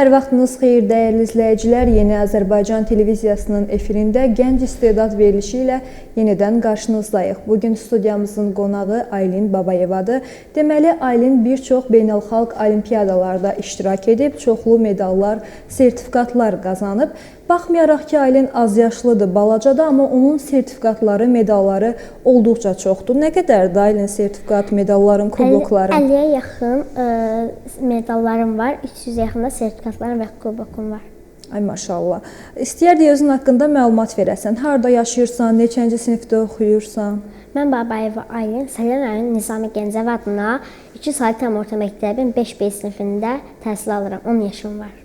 Hər vaxtınız xeyir, dəyərli izləyicilər. Yeni Azərbaycan televiziyasının efirində gənc istedad verilişi ilə yenidən qarşınızdayıq. Bugün studiyamızın qonağı Aylin Babayevadır. Deməli, Aylin bir çox beynəlxalq olimpiyadalarda iştirak edib, çoxlu medallar, sertifikatlar qazanıb. Baxmayaraq ki, Aylin az yaşlıdır, balacadır, amma onun sertifikatları, medalları olduqca çoxdur. Nə qədərdir Aylin sertifikat, medalların, kubokların? 50-yə yaxın medallarım var, 300-ə yaxın da sertifikatlarım və kubokum var. Ay maşallah. İstəyərdik özün haqqında məlumat verəsən. Harda yaşayırsan, neçənci sinifdə oxuyursan? Mən Babayeva Aylin, Salyan rayon Nizami Gəncəvi adına 2 saylı tam orta məktəbin 5B sinifində təhsil alıram. 10 yaşım var.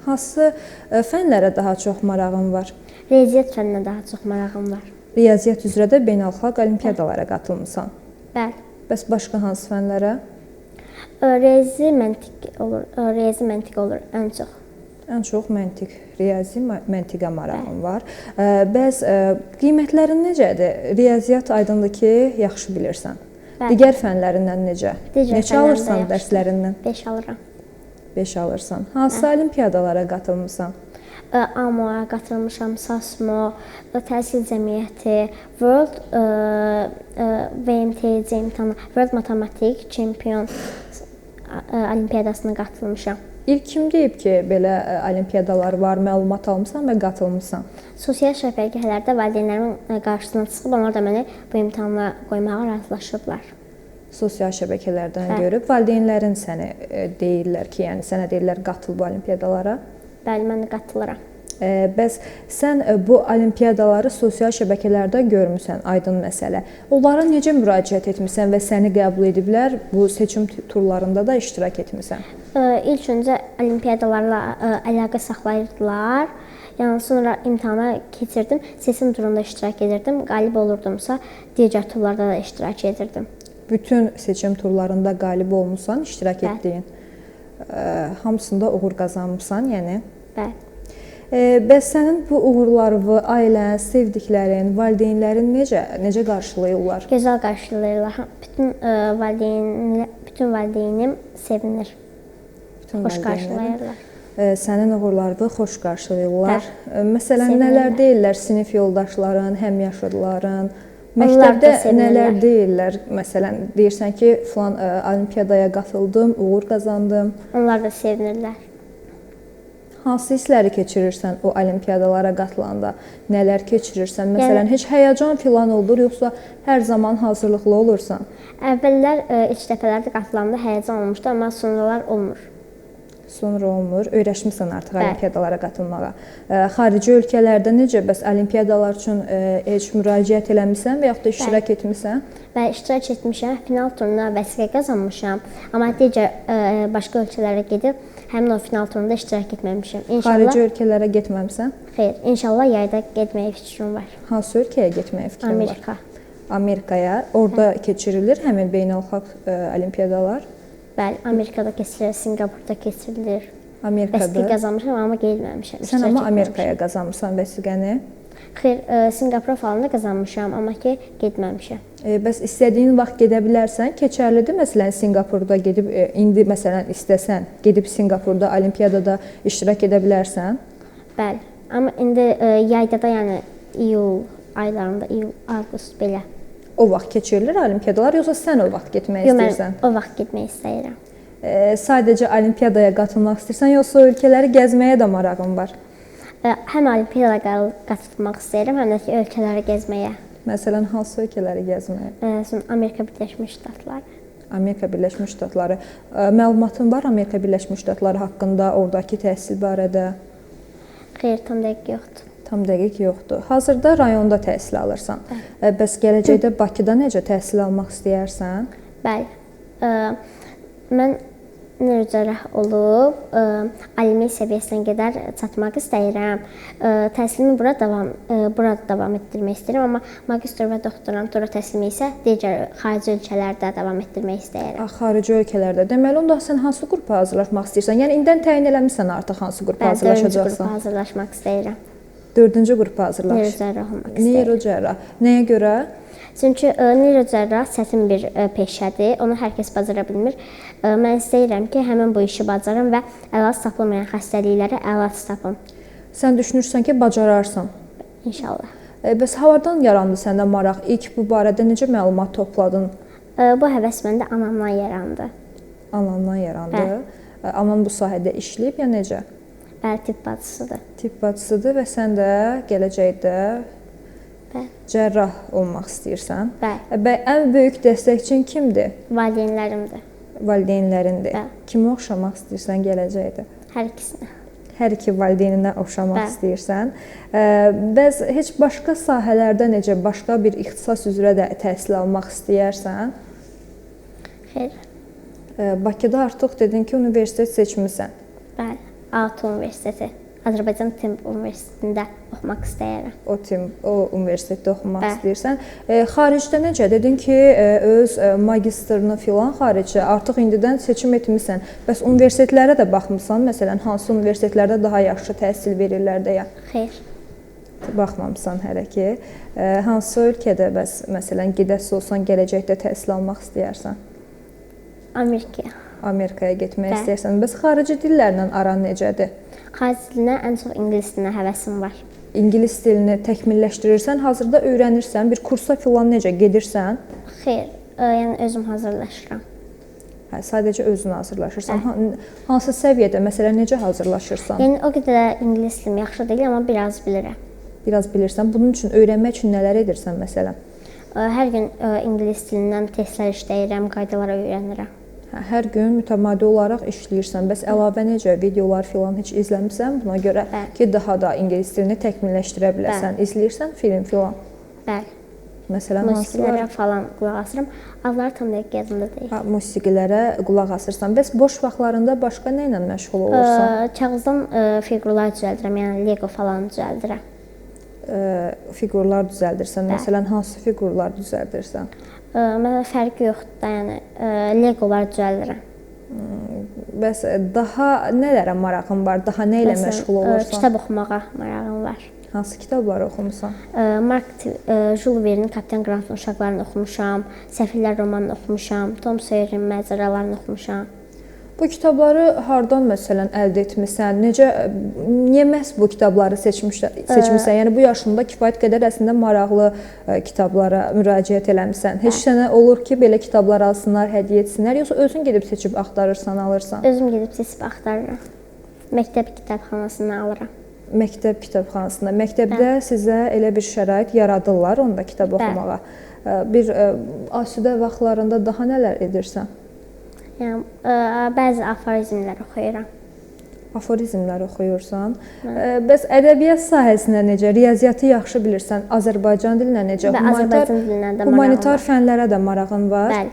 Hansı fənlərə daha çox marağın var? Riyaziyyat fənninə daha çox marağım var. Riyaziyyat üzrə də beynəlxalq olimpiyadalara qatılmısan. Bəli. Bəs başqa hansı fənlərə? Riyazi məntiq olur ən çox. Ən çox məntiq, riyazi, məntiqə marağın var. Bəs qiymətlərin necədir? Riyaziyyat aydındır ki, yaxşı bilirsən. Bəli. Digər fənlərindən necə? Neçə alırsan dərslərindən? 5 alıram. 5 alırsan. Hansı olimpiyadalara qatılmısan? AMO-ya qatılmışam, SASMO, Təhsil Cəmiyyəti, World VMTC imtahanı, World Matematik Çempion olimpiyadasına qatılmışam. İlk kim deyib ki, belə olimpiyadalar var, məlumat almısan və qatılmısan? Sosial şəbəkələrdə valideynlərimin qarşısına çıxıb, onlar da məni bu imtahana qoymağa razılaşıblar. Sosial şəbəkələrdən görüb, valideynlərin səni deyirlər ki, yəni sənə deyirlər qatıl bu olimpiyadalara? Bəli, mən də qatılıram. Bəs sən bu olimpiyadaları sosial şəbəkələrdə görmüsən, aydın məsələ. Onlara necə müraciət etmisən və səni qəbul ediblər, bu seçim turlarında da iştirak etmisən? İlk öncə olimpiyadalarla əlaqə saxlayırdılar. Yəni sonra imtahana keçirdim, seçim turunda iştirak edirdim. Qalib olurdumsa, digər turlarda da iştirak edirdim. Bütün seçim turlarında qalib olmusan, iştirak etdiyin. Hamısında uğur qazanmısan, yəni? Bəli. Bəs sənin bu uğurlarını ailən, sevdiklərin, valideynlərin necə qarşılayırlar? Gözəl qarşılayırlar. Bütün valideynim sevinir. Xoş qarşılayırlar. Sənin uğurlarını xoş qarşılayırlar. Məsələn, nələr deyirlər sinif yoldaşların, həmyaşıdların? Məktəbdə nələr deyirlər? Məsələn, deyirsən ki, filan olimpiyadaya qatıldım, uğur qazandım. Onlar da sevinirlər. Hansı hissləri keçirirsən o olimpiyadalara qatılanda? Nələr keçirirsən? Məsələn, heç həyəcan filan olur, yoxsa hər zaman hazırlıqlı olursan? Əvvəllər ilk dəfələrdə qatılanda həyəcan olmuşdu, amma sonralar olmur. Sonra olmur. Öyrəşmisən artıq olimpiyadalara qatılmağa. Xarici ölkələrdə necə? Bəs olimpiyadalar üçün heç müraciət eləmisən və yaxud da iştirak etmisən? Bəli, iştirak etmişəm. Final turuna vəsiqə qazanmışam. Amma digər başqa ölkələrə gedib həmin o final turunda iştirak etməmişəm. Xarici ölkələrə getməmisən? Xeyr, inşallah yayda getməyə fikrim var. Hansı ölkəyə getməyə fikrin var? Amerika. Amerikaya. Orada keçirilir həmin beynəlxalq olimpiyadalar? Bəli, Amerikada keçirilir, Singapurda keçirilir. Amerikada. Vəsiqə qazanmışam, amma getməmişəm. Sən amma Amerikaya qazanmısan vəsiqəni? Xeyr, Singapura falan da qazanmışam, amma ki, getməmişəm. Bəs istədiyin vaxt gedə bilərsən, keçərlidir. Məsələn, Singapurda gedib, indi məsələn istəsən, gedib Singapurda olimpiyadada iştirak edə bilərsən? Bəli, amma indi yayda da, yəni iyul aylarında, iyul, avqust belə. O vaxt keçirilir olimpiyadalar, yoxsa sən o vaxt getmək istəyirsən? Yox, mən o vaxt getmək istəyirəm. Sadəcə olimpiyadaya qatılmaq istəyirsən, yoxsa ölkələri gəzməyə də marağın var? Həm olimpiyadalara qatılmaq istəyirəm, həm də ki, ölkələri gəzməyə. Məsələn, hansı ölkələri gəzməyə? Amerika Birləşmiş Ştatları. Amerika Birləşmiş Ştatları. Məlumatın var Amerika Birləşmiş Ştatları haqqında, oradakı təhsil barədə? Xeyr, tam dəqiq yoxdur. Tam dəqiq yoxdur. Hazırda rayonda təhsil alırsan. Bəs gələcəkdə Bakıda necə təhsil almaq istəyərsən? Bəli. Mən neyrocerrah olub, alimi səviyyəsinə qədər çatmaq istəyirəm. Təhsilimi burada davam etdirmək istəyirəm, amma magistr və doktorantura təhsilimi isə digər xarici ölkələrdə davam etdirmək istəyirəm. Xarici ölkələrdə. Deməli, onda sən hansı qrupa hazırlaşmaq istəyirsən? Yəni indidən təyin eləmisən artıq hansı qrupa hazırlaşacaqsan? 4-cü qrupa hazırlaşmaq istəyirəm. 4-cü qrupa hazırlaş. Neyrocerrah olmaq istəyirəm. Neyrocerrah. Nəyə görə? Çünki neyrocerrah çətin bir peşədir. Onu hər kəs bacara bilmir. Mən istəyirəm ki, həmin bu işi bacarım və əlac tapılmayan xəstəliklərə əlac tapım. Sən düşünürsən ki, bacararsan. İnşallah. Bəs hardan yarandı səndə maraq? İlk bu barədə necə məlumat topladın? Bu həvəs məndə anamdan yarandı. Anandan yarandı. Anan bu sahədə işləyib ya necə? Bəli, tibb bacısıdır. Tibb bacısıdır və sən də gələcəkdə cərrah olmaq istəyirsən. Bəli. Ən böyük dəstəkçin kimdir? Valideynlərimdir. Valideynlərindir. Bəli. Kimə oxşamaq istəyirsən gələcəkdə? Hər ikisinə. Hər iki valideyninə oxşamaq Bəli. istəyirsən. Bəs heç başqa sahələrdə necə, başqa bir ixtisas üzrə də təhsil almaq istəyərsən? Xeyr. Bakıda artıq dedin ki, universitet seçmisən. Bəli. ATU Universiteti. Azərbaycan Tibb Universitetində oxumaq istəyirəm. O universitetdə oxumaq Bəli. istəyirsən. Xaricdə necə? Dedin ki, öz magistrını filan xaricdə artıq indidən seçim etmisən. Bəs universitetlərə də baxmısan? Məsələn, hansı universitetlərdə daha yaxşı təhsil verirlər deyə? Xeyr. Baxmamısan hələ ki. Hansı ölkədə bəs məsələn gedəsi olsan gələcəkdə təhsil almaq istəyərsən? Amerikaya. Amerikaya getmək istəyirsən. Bəs xarici dillərlə aran necədir? Xarici dilinə ən çox ingilis dilinə həvəsim var. İngilis dilini təkmilləşdirirsən, hazırda öyrənirsən, bir kursa filan necə gedirsən? Xeyr, yəni özüm hazırlaşıram. Sadəcə özün hazırlaşırsan. Hansı səviyyədə, məsələn, necə hazırlaşırsan? Yəni o qədər də ingilis dilim yaxşı deyil, amma biraz bilirəm. Biraz bilirsən. Bunun üçün öyrənmək üçün nələr edirsən məsələn? Hər gün ingilis dilindən testlər işləyirəm, qaydaları öyrənirəm. Hər gün mütəmadi olaraq işləyirsən. Bəs əlavə necə videolar filan heç izləmisən? Buna görə ki, daha da ingilis dilini təkmilləşdirə biləsən. İzləyirsən film filan? Bəli. Məsələn, musiqilərə falan qulaq asıram. Adları tam dəqiq yadımda deyil. Musiqilərə qulaq asırsan. Bəs boş vaxtlarında başqa nə ilə məşğul olursan? Kağızdan fiqurlar düzəldirəm, yəni Lego falan düzəldirəm. Fiqurlar düzəldirsən. Məsələn, hansı fiqurlar düzəldirsən? Məsələn, fərqi yoxdur da, yəni Legolar düzəldirəm. Bəs daha nələrə marağın var? Daha nə ilə məşğul olursan? Kitab oxumağa marağım var. Hansı kitabları oxumusan? Jules Verne'in Kapitan Grantın uşaqlarını oxumuşam, Səfirlər romanını oxumuşam, Tom Sawyerin macəralarını oxumuşam. Bu kitabları hardan məsələn əldə etmisən? Niyə məhz bu kitabları seçmisən? Yəni bu yaşında kifayət qədər əslində maraqlı kitablara müraciət eləmisən. Heç sənə olur ki, belə kitablar alsınlar, hədiyyə etsinlər, yoxsa özün gedib seçib axtarırsan, alırsan? Özüm gedib seçib axtarıram. Məktəb kitabxanasından alıram. Məktəb kitabxanasında. Məktəbdə sizə elə bir şərait yaradırlar onda kitab oxumağa. Bir asudə vaxtlarında daha nələr edirsən? Yəni, bəzi aforizmlər oxuyuram. Aforizmlər oxuyursan. Bəs ədəbiyyat sahəsində necə? Riyaziyyatı yaxşı bilirsən. Azərbaycan dilinə necə? Azərbaycan dilinə də marağım var. Humanitar fənlərə də marağın var? Bəli.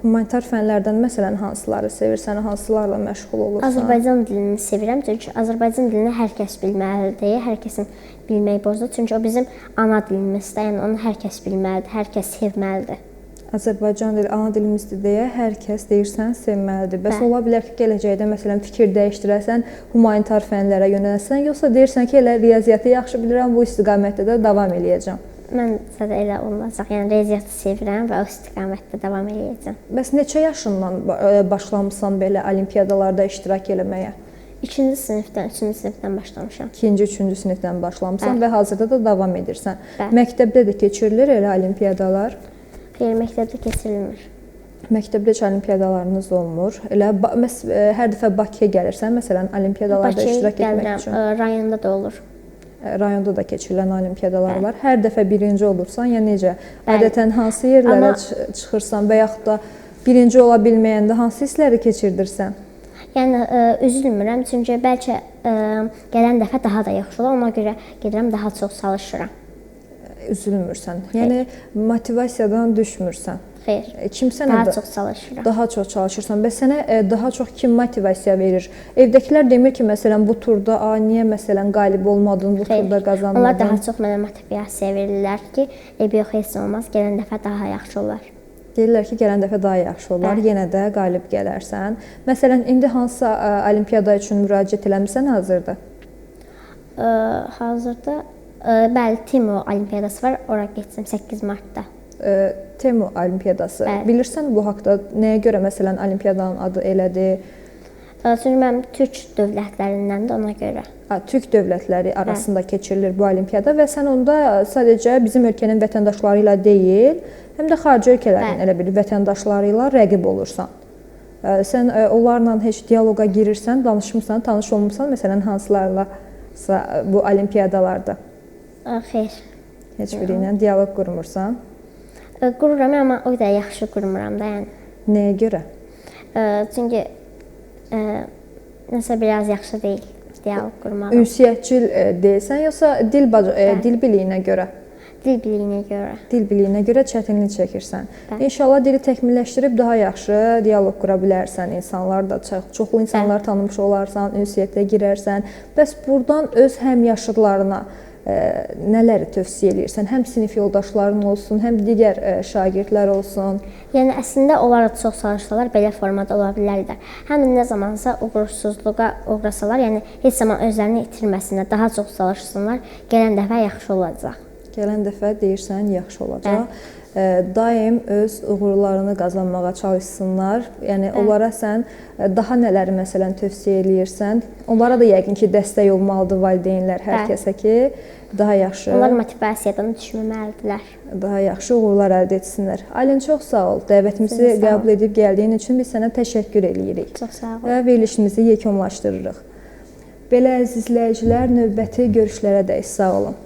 Humanitar fənlərdən məsələn hansıları sevirsən, hansılarla məşğul olursan? Azərbaycan dilini sevirəm, çünki Azərbaycan dilini hər kəs bilməlidir, hər kəsin bilmək borcludur. Çünki o bizim ana dilimizdir, yəni onu hər kəs bilməlidir, hər kəs sevməlidir. Azərbaycan dili ana dilimizdir deyə hər kəs deyirsən sevməlidir. Bəs ola bilər ki, gələcəkdə məsələn fikir dəyişdirəsən, humanitar fənlərə yönəlsən, yoxsa deyirsən ki, elə riyaziyyatı yaxşı bilirəm, bu istiqamətdə də davam eləyəcəm. Məncə də elə olacaq. Yəni riyaziyyatı sevirəm və o istiqamətdə davam eləyəcəm. Bəs neçə yaşından başlamısan belə olimpiyadalarda iştirak eləməyə? 2-ci sinifdən başlamışam. 2-ci, 3-cü sinifdən başlamısan və hazırda da davam edirsən. Məktəbdə də keçirilir elə olimpiyadalar? Xeyr, məktəbdə keçirilmir. Məktəbdə heç olimpiyadalarınız olmur. Elə hər dəfə Bakıya gəlirsən, məsələn, olimpiyadalarda iştirak etmək üçün. Rayonda da olur. Rayonda da keçirilən olimpiyadalar var. Hər dəfə birinci olursan, ya necə? Ədətən hansı yerlərə çıxırsan və yaxud da birinci ola bilməyəndə hansı hissləri keçirdirsən? Yəni üzülmürəm, çünki bəlkə gələn dəfə daha da yaxşı olar, ona görə gedirəm, daha çox çalışıram. Üzülmürsən. Yəni motivasiyadan düşmürsən. Xeyr. Daha çox çalışıram. Daha çox çalışırsan. Bəs sənə daha çox kim motivasiya verir? Evdəkilər demir ki, məsələn, bu turda niyə məsələn qalib olmadın, bu turda qazanmadın? Onlar daha çox mənə motivasiya verirlər ki, yox, heç olmaz, gələn dəfə daha yaxşı olar. Deyirlər ki, gələn dəfə daha yaxşı olar, yenə də qalib gələrsən. Məsələn, indi hansısa olimpiyada üçün müraciət eləmisən hazırda? Hazırda bəli, Timo olimpiyadası var, ora getdim 8 martda. Temu Olimpiyadası. Bəli. Bilirsən bu haqqda nəyə görə məsələn olimpiyadanın adı elədir? Çünki mənim türk dövlətlərindəndir ona görə. Türk dövlətləri arasında keçirilir bu olimpiyada və sən onda sadəcə bizim ölkənin vətəndaşları ilə deyil, həm də xarici ölkələrin elə bir vətəndaşları ilə rəqib olursan. Sən onlarla heç dialoqa girirsən, danışmısan, tanış olmusan, məsələn hansılarla bu olimpiyadalarda? Xeyr. Heç biri ilə dialoq qurmursan? Qururam, amma o da yaxşı qurmuram da, yəni. Nəyə görə? Çünki nəsə biraz yaxşı deyil dialoq qurmaq. Ünsiyyətçil deyilsən, yoxsa dil biliyinə görə? Dil biliyinə görə. Dil biliyinə görə çətinlik çəkirsən. Bəli. İnşallah dili təkmilləşdirib daha yaxşı dialoq qura bilərsən. İnsanlar da çoxlu insanlar tanımış olarsan, ünsiyyətə girərsən. Bəs burdan öz həmyaşıdlarına nələri tövsiyə edirsən? Həm sinif yoldaşların olsun, həm digər şagirdlər olsun. Yəni əslində onlar da çox çalışsalar belə formada ola bilərlər. Həm də nə zamansa uğursuzluğa uğrasalar, yəni heç zaman özlərini itirməsinlər, daha çox çalışsınlar, gələn dəfə yaxşı olacaq. Gələn dəfə deyirsən yaxşı olacaq. Daim öz uğurlarını qazanmağa çalışsınlar. Yəni onlara sən daha nələri məsələn tövsiyə eləyirsən? Onlara da yəqin ki, dəstək olmalıdır valideynlər hər kəsə ki, daha yaxşı. Onlar motivasiyadan düşməməlidirlər. Daha yaxşı uğurlar əldə etsinlər. Aylin, çox sağ ol. Dəvətimizi qəbul edib gəldiyin üçün biz sənə təşəkkür edirik. Çox sağ ol. Və verilişimizi yekunlaşdırırıq. Belə əziz izləyicilər, növbəti görüşlərə dək sağ olun.